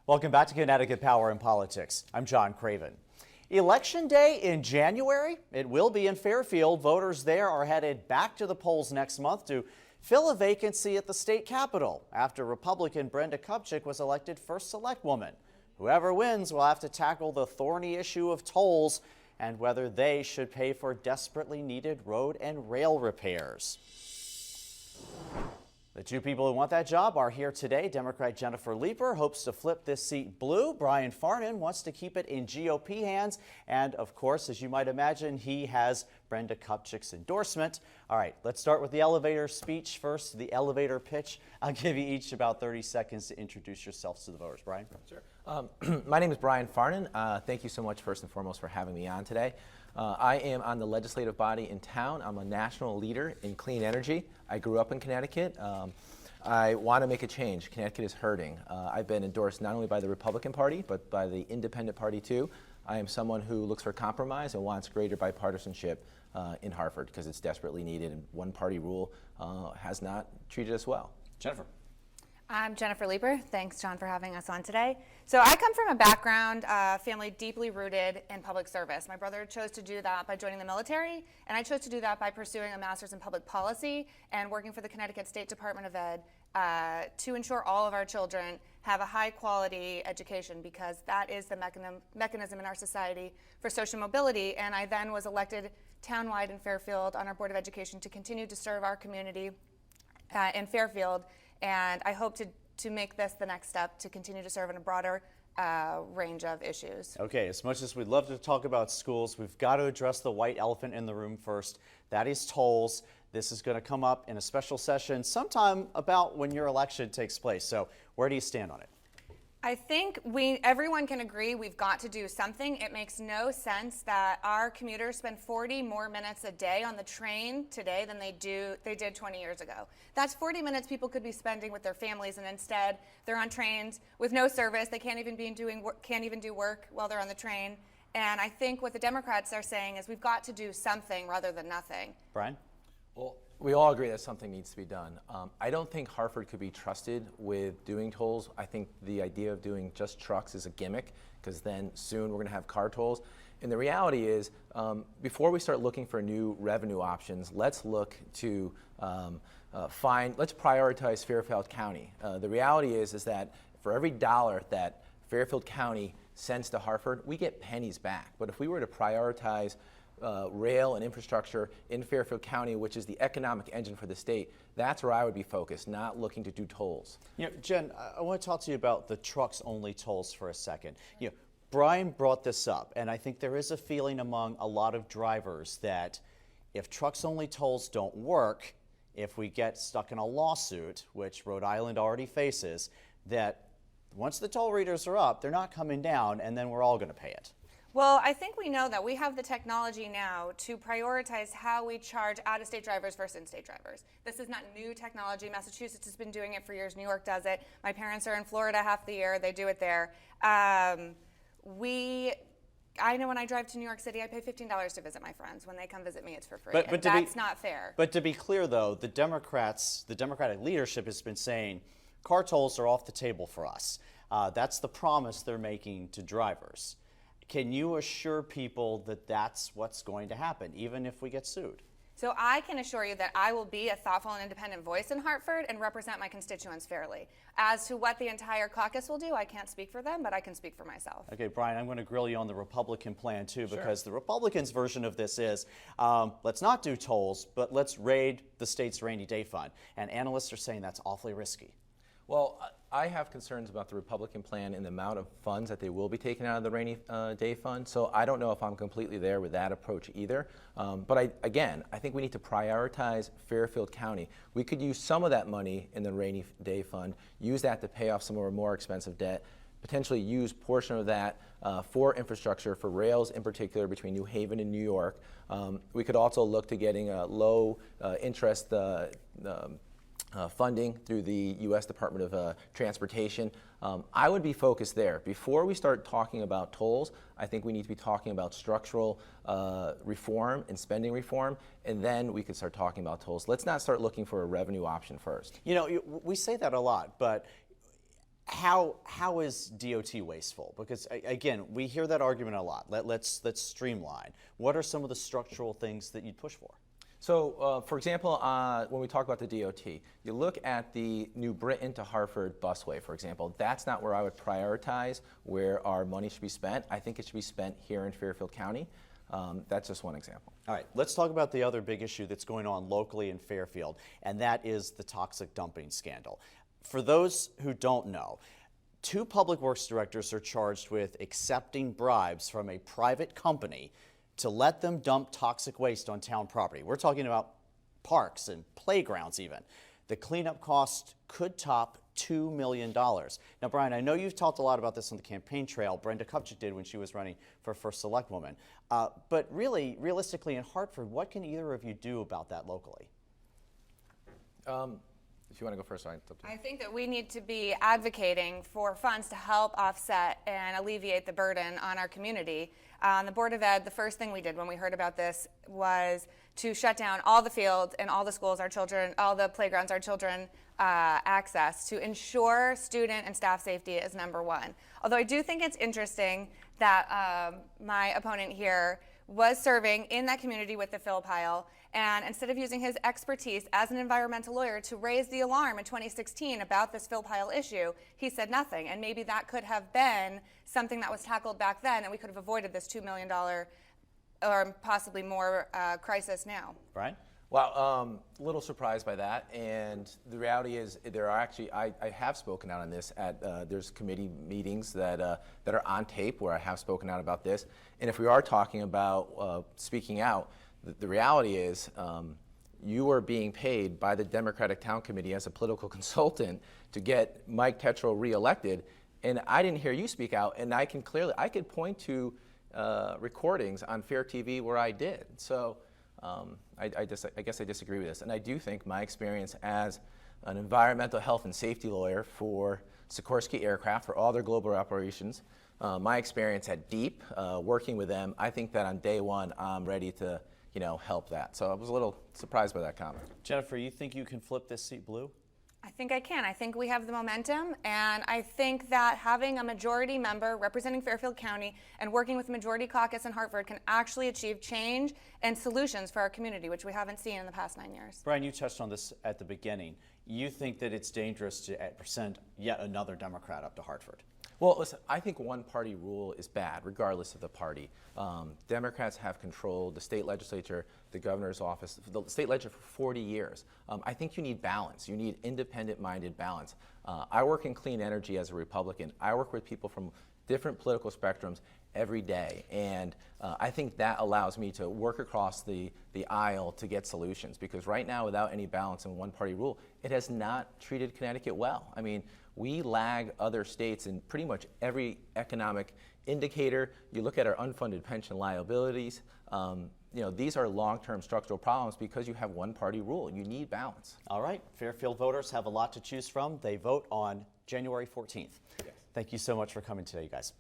Welcome back to Connecticut Power and Politics. I'm John Craven. Election day in January, it will be in Fairfield. Voters there are headed back to the polls next month to fill a vacancy at the state capitol after Republican Brenda Kupchik was elected first select woman. Whoever wins will have to tackle the thorny issue of tolls and whether they should pay for desperately needed road and rail repairs. The two people who want that job are here today. Democrat Jennifer Leeper hopes to flip this seat blue. Brian Farnen wants to keep it in GOP hands. And of course, as you might imagine, he has Brenda Kupchik's endorsement. All right, let's start with the elevator speech first, the elevator pitch. I'll give you each about 30 seconds to introduce yourselves to the voters. Brian? Sure. My name is Brian Farnen. Thank you so much, first and foremost, for having me on today. I am on the legislative body in town. I'm a national leader in clean energy. I grew up in Connecticut. I want to make a change. Connecticut is hurting. I've been endorsed not only by the Republican Party, but by the Independent Party too. I am someone who looks for compromise and wants greater bipartisanship in Hartford because it's desperately needed, and one-party rule has not treated us well. Jennifer. I'm Jennifer Leeper. Thanks, John, for having us on today. So I come from a background, family deeply rooted in public service. My brother chose to do that by joining the military, and I chose to do that by pursuing a master's in public policy and working for the Connecticut State Department of Ed to ensure all of our children have a high-quality education, because that is the mechanism in our society for social mobility. And I then was elected townwide in Fairfield on our Board of Education to continue to serve our community in Fairfield. And I hope to make this the next step to continue to serve in a broader range of issues. Okay, as much as we'd love to talk about schools, we've got to address the white elephant in the room first. That is tolls. This is going to come up in a special session sometime about when your election takes place. So where do you stand on it? I think everyone can agree we've got to do something. It makes no sense that our commuters spend 40 more minutes a day on the train today than they did 20 years ago. That's 40 minutes people could be spending with their families, and instead they're on trains with no service. They can't even do work while they're on the train. And I think what the Democrats are saying is we've got to do something rather than nothing. Brian? Well, we all agree that something needs to be done. I don't think Hartford could be trusted with doing tolls. I think the idea of doing just trucks is a gimmick, because then soon we're going to have car tolls. And the reality is, before we start looking for new revenue options, let's look to let's prioritize Fairfield County. The reality is that for every dollar that Fairfield County sends to Hartford, we get pennies back. But if we were to prioritize rail and infrastructure in Fairfield County, which is the economic engine for the state, that's where I would be focused, not looking to do tolls. You know, Jen, I want to talk to you about the trucks-only tolls for a second. You know, Brian brought this up, and I think there is a feeling among a lot of drivers that if trucks-only tolls don't work, if we get stuck in a lawsuit, which Rhode Island already faces, that once the toll readers are up, they're not coming down, and then we're all going to pay it. Well, I think we know that we have the technology now to prioritize how we charge out-of-state drivers versus in-state drivers. This is not new technology. Massachusetts has been doing it for years. New York does it. My parents are in Florida half the year. They do it there. I know when I drive to New York City, I pay $15 to visit my friends. When they come visit me, it's for free. But that's not fair. But to be clear, though, the Democratic leadership has been saying car tolls are off the table for us. That's the promise they're making to drivers. Can you assure people that that's what's going to happen, even if we get sued? So I can assure you that I will be a thoughtful and independent voice in Hartford and represent my constituents fairly. As to what the entire caucus will do, I can't speak for them, but I can speak for myself. Okay, Brian, I'm going to grill you on the Republican plan, too, Sure. because the Republicans' version of this is, let's not do tolls, but let's raid the state's rainy day fund. And analysts are saying that's awfully risky. Well, I have concerns about the Republican plan and the amount of funds that they will be taking out of the rainy day fund, so I don't know if I'm completely there with that approach either. But I think we need to prioritize Fairfield County. We could use some of that money in the rainy day fund, use that to pay off some of our more expensive debt, potentially use a portion of that for infrastructure, for rails in particular between New Haven and New York. We could also look to getting a low interest funding through the U.S. Department of Transportation. I would be focused there. Before we start talking about tolls, I think we need to be talking about structural reform and spending reform, and then we could start talking about tolls. Let's not start looking for a revenue option first. You know, we say that a lot, but How is DOT wasteful? Because again, we hear that argument a lot. Let's streamline. What are some of the structural things that you'd push for? So, for example, when we talk about the DOT, you look at the New Britain to Hartford busway, for example. That's not where I would prioritize where our money should be spent. I think it should be spent here in Fairfield County. That's just one example. All right, let's talk about the other big issue that's going on locally in Fairfield, and that is the toxic dumping scandal. For those who don't know, 2 public works directors are charged with accepting bribes from a private company to let them dump toxic waste on town property. We're talking about parks and playgrounds even. The cleanup cost could top $2 million. Now, Brian, I know you've talked a lot about this on the campaign trail. Brenda Kupchik did when she was running for first selectwoman. But really, realistically, in Hartford, what can either of you do about that locally? If you want to go first, I think that we need to be advocating for funds to help offset and alleviate the burden on our community. On the Board of Ed, the first thing we did when we heard about this was to shut down all the fields and all the schools our children, all the playgrounds our children access, to ensure student and staff safety is number one. Although I do think it's interesting that my opponent here was serving in that community with the Pyle, and instead of using his expertise as an environmental lawyer to raise the alarm in 2016 about this Pyle issue, he said nothing. And maybe that could have been something that was tackled back then, and we could have avoided this $2 million or possibly more crisis now. Brian? Well, a little surprised by that, and the reality is there are actually, I have spoken out on this at, there's committee meetings that are on tape where I have spoken out about this, and if we are talking about speaking out, the reality is you are being paid by the Democratic Town Committee as a political consultant to get Mike Tetreault reelected, and I didn't hear you speak out, and I could point to recordings on Fair TV where I did. So I guess I disagree with this. And I do think my experience as an environmental health and safety lawyer for Sikorsky Aircraft, for all their global operations, my experience at DEEP, working with them, I think that on day one, I'm ready to help that. So I was a little surprised by that comment. Jennifer, you think you can flip this seat blue? I think I can. I think we have the momentum, and I think that having a majority member representing Fairfield County and working with the majority caucus in Hartford can actually achieve change and solutions for our community, which we haven't seen in the past 9 years. Brian, you touched on this at the beginning. You think that it's dangerous to send yet another Democrat up to Hartford? Well, listen, I think one-party rule is bad, regardless of the party. Democrats have controlled the state legislature, the governor's office, the state legislature for 40 years. I think you need balance. You need independent-minded balance. I work in clean energy as a Republican. I work with people from different political spectrums every day, and I think that allows me to work across the aisle to get solutions, because right now, without any balance and one-party rule, it has not treated Connecticut well. I mean, we lag other states in pretty much every economic indicator. You look at our unfunded pension liabilities. These are long-term structural problems because you have one-party rule. You need balance. All right. Fairfield voters have a lot to choose from. They vote on January 14th. Yes. Thank you so much for coming today, you guys.